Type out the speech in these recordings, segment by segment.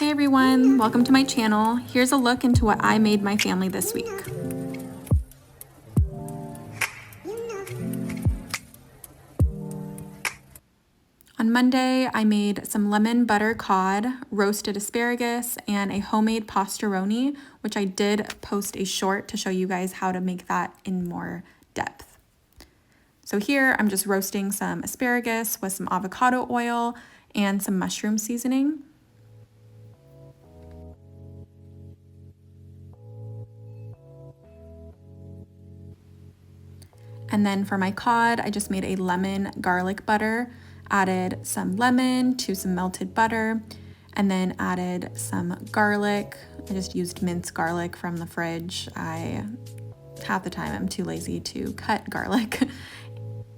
Hey everyone, welcome to my channel. Here's a look into what I made my family this week. On Monday, I made some lemon butter cod, roasted asparagus, and a homemade pastaroni, which I did post a short to show you guys how to make that in more depth. So here I'm just roasting some asparagus with some avocado oil and some mushroom seasoning. And then for my cod, I just made a lemon garlic butter, added some lemon to some melted butter, and then added some garlic. I just used minced garlic from the fridge. Half the time I'm too lazy to cut garlic.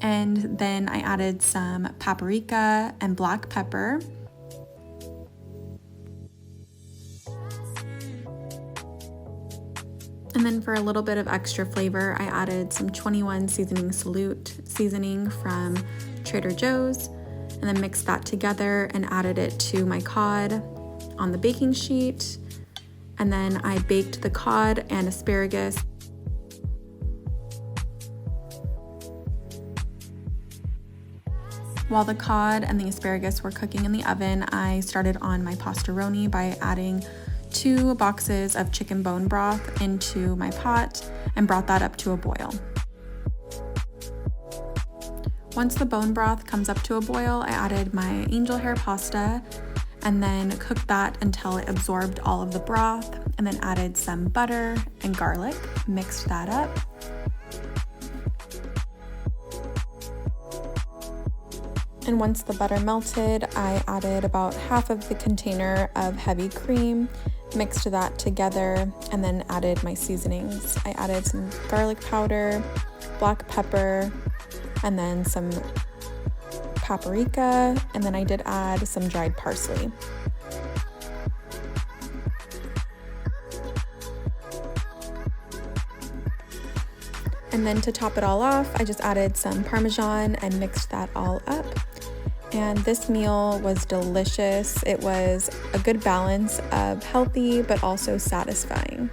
And then I added some paprika and black pepper. And then for a little bit of extra flavor, I added some 21 Seasoning Salute seasoning from Trader Joe's, and then mixed that together and added it to my cod on the baking sheet. And then I baked the cod and asparagus. While the cod and the asparagus were cooking in the oven, I started on my pastaroni by adding 2 boxes of chicken bone broth into my pot and brought that up to a boil. Once the bone broth comes up to a boil, I added my angel hair pasta and then cooked that until it absorbed all of the broth, and then added some butter and garlic, mixed that up. And once the butter melted, I added about half of the container of heavy cream, mixed that together, and then added my seasonings. I added some garlic powder, black pepper, and then some paprika, and then I did add some dried parsley. And then to top it all off, I just added some Parmesan and mixed that all up. And this meal was delicious. It was a good balance of healthy but also satisfying.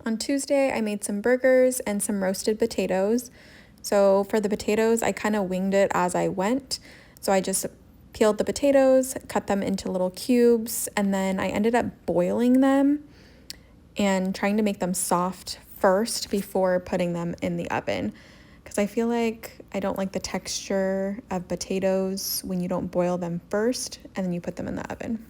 On Tuesday, I made some burgers and some roasted potatoes. So for the potatoes, I kind of winged it as I went. So I just peeled the potatoes, cut them into little cubes, and then I ended up boiling them and trying to make them soft first before putting them in the oven, because I feel like I don't like the texture of potatoes when you don't boil them first and then you put them in the oven.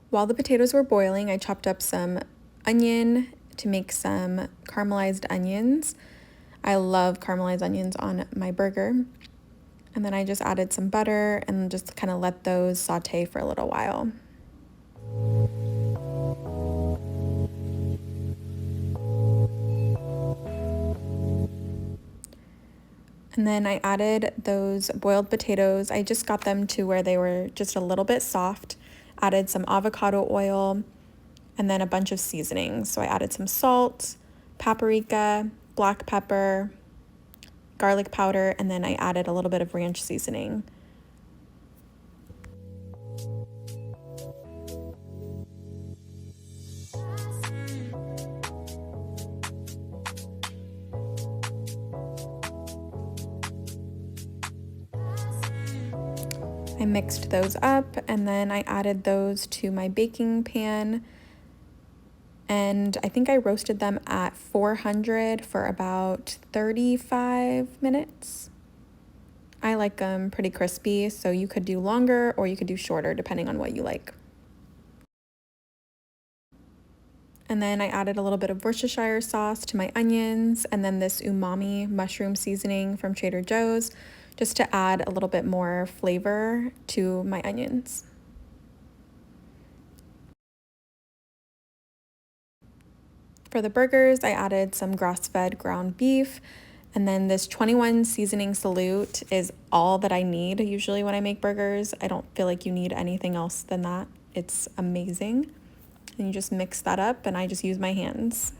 While the potatoes were boiling, I chopped up some onion to make some caramelized onions. I love caramelized onions on my burger. And then I just added some butter and just kind of let those saute for a little while. And then I added those boiled potatoes. I just got them to where they were just a little bit soft. Added some avocado oil, and then a bunch of seasonings. So I added some salt, paprika, black pepper, garlic powder, and then I added a little bit of ranch seasoning. I mixed those up, and then I added those to my baking pan, and I think I roasted them at 400 for about 35 minutes. I like them pretty crispy, so you could do longer or you could do shorter depending on what you like. And then I added a little bit of Worcestershire sauce to my onions, and then this umami mushroom seasoning from Trader Joe's, just to add a little bit more flavor to my onions. For the burgers, I added some grass-fed ground beef, and then this 21 seasoning salute is all that I need usually when I make burgers. I don't feel like you need anything else than that. It's amazing. And you just mix that up, and I just use my hands.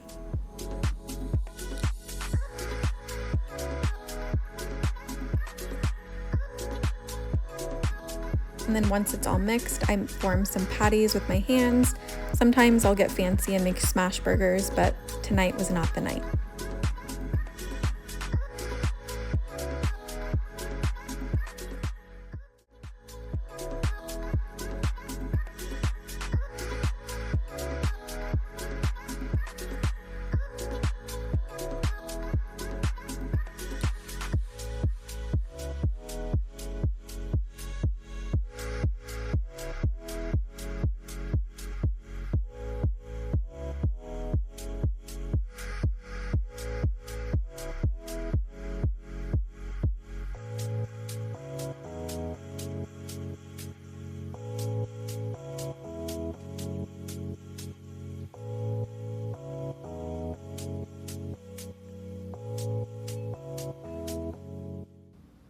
And then once it's all mixed, I form some patties with my hands. Sometimes I'll get fancy and make smash burgers, but tonight was not the night.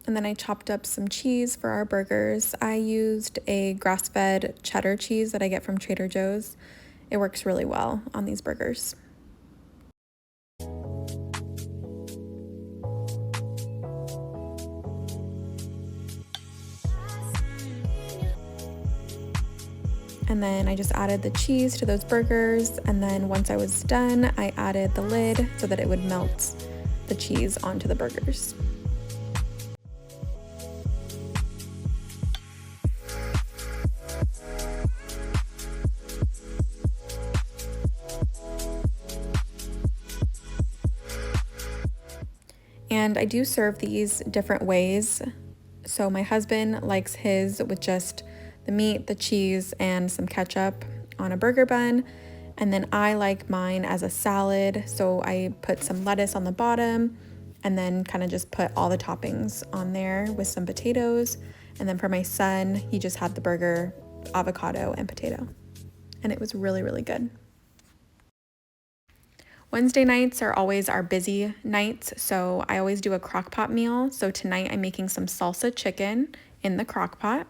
And then I chopped up some cheese for our burgers. I used a grass-fed cheddar cheese that I get from Trader Joe's. It works really well on these burgers. And then I just added the cheese to those burgers, and then once I was done, I added the lid so that it would melt the cheese onto the burgers. And I do serve these different ways. So my husband likes his with just the meat, the cheese, and some ketchup on a burger bun. And then I like mine as a salad. So I put some lettuce on the bottom and then kind of just put all the toppings on there with some potatoes. And then for my son, he just had the burger, avocado, and potato. And it was really, really good. Wednesday nights are always our busy nights, so I always do a crock pot meal. So tonight I'm making some salsa chicken in the crock pot.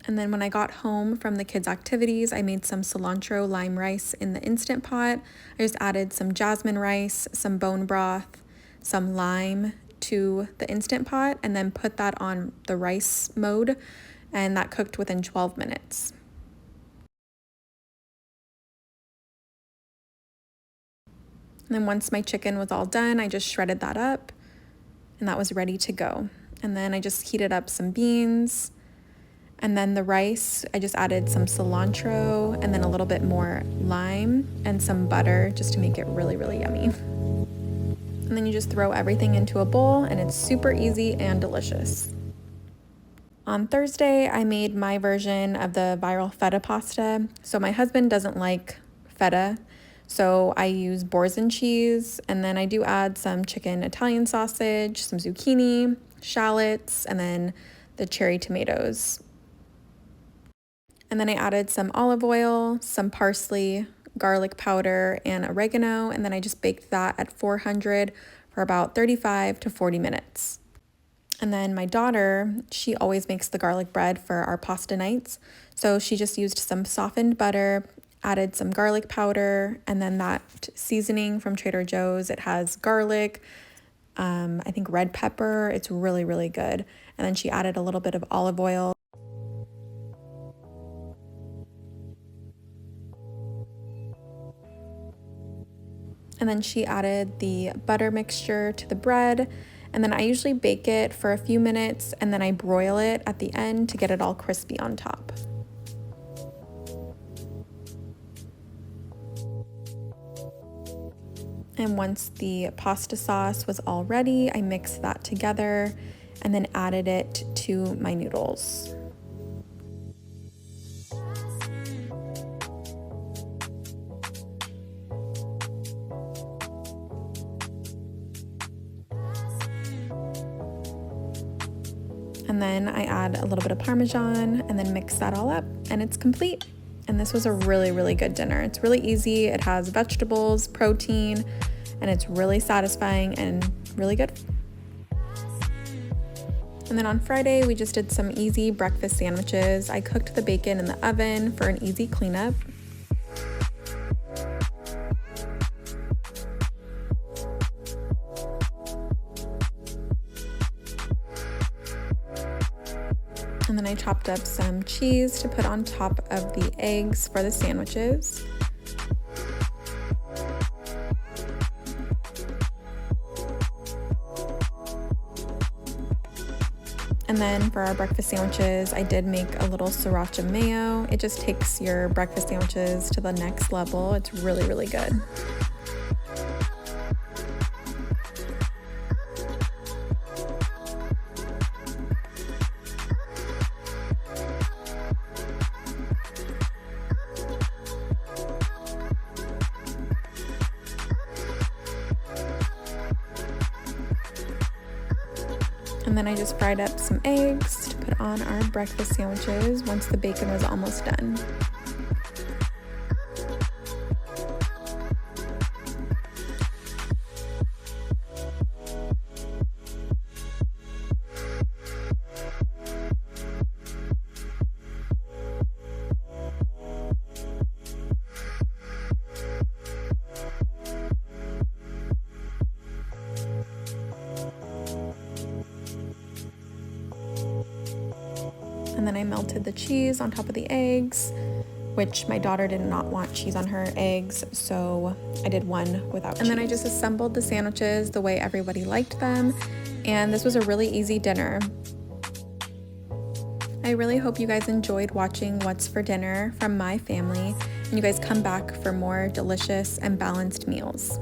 And then when I got home from the kids' activities, I made some cilantro lime rice in the Instant Pot. I just added some jasmine rice, some bone broth, some lime to the Instant Pot, and then put that on the rice mode, and that cooked within 12 minutes. And then once my chicken was all done, I just shredded that up, and that was ready to go. And then I just heated up some beans, and then the rice, I just added some cilantro and then a little bit more lime and some butter just to make it really, really yummy. And then you just throw everything into a bowl, and it's super easy and delicious. On Thursday, I made my version of the viral feta pasta. So my husband doesn't like feta, so I use Boursin cheese, and then I do add some chicken Italian sausage, some zucchini, shallots, and then the cherry tomatoes. And then I added some olive oil, some parsley, garlic powder, and oregano, and then I just baked that at 400 for about 35 to 40 minutes. And then my daughter, she always makes the garlic bread for our pasta nights. So she just used some softened butter, added some garlic powder, and then that seasoning from Trader Joe's. It has garlic, I think red pepper. It's really, really good. And then she added a little bit of olive oil. And then she added the butter mixture to the bread. And then I usually bake it for a few minutes, and then I broil it at the end to get it all crispy on top. And once the pasta sauce was all ready, I mixed that together and then added it to my noodles. And then I add a little bit of Parmesan and then mix that all up, and it's complete. And this was a really, really good dinner. It's really easy. It has vegetables, protein, and it's really satisfying and really good. And then on Friday, we just did some easy breakfast sandwiches. I cooked the bacon in the oven for an easy cleanup. And then I chopped up some cheese to put on top of the eggs for the sandwiches. And then for our breakfast sandwiches, I did make a little sriracha mayo. It just takes your breakfast sandwiches to the next level. It's really, really good. And then I just fried up some eggs to put on our breakfast sandwiches once the bacon was almost done. And then I melted the cheese on top of the eggs, which my daughter did not want cheese on her eggs, so I did one without cheese. And then I just assembled the sandwiches the way everybody liked them, and this was a really easy dinner. I really hope you guys enjoyed watching What's for Dinner from my family, and you guys come back for more delicious and balanced meals.